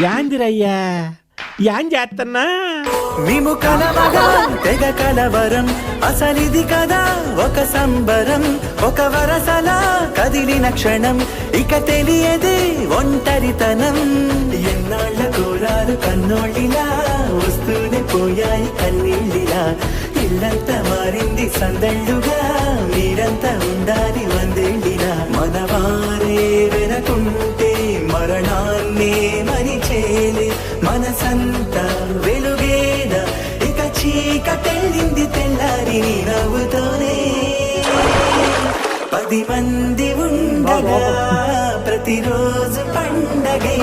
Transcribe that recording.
యాందిరయ్యా an చేస్తున్నా మేము కలవగా తెగ కలవరం అసలిది కదా ఒక సంబరం ఒక వరసలా కదిలిన క్షణం ఇక తెలియదే ఒంటరితనం ఎన్నాళ్ళ కోరాలు కన్నోళ్ళిలా వస్తూనే పోయాయి కన్నీళ్ళిలా ఇల్లంతా మారింది సందళ్ళుగా మీరంతా ఉండాలి వందేళ్ళిలా మనవారే వెనకుంటే మరణాన్నే మరిచేలే మనసంతా వెలుగేనా ఇక చీకటెళ్ళింది తెల్లారి నీ నవ్వుతోనే 10 మంది ఉండగా ప్రతిరోజు పండగే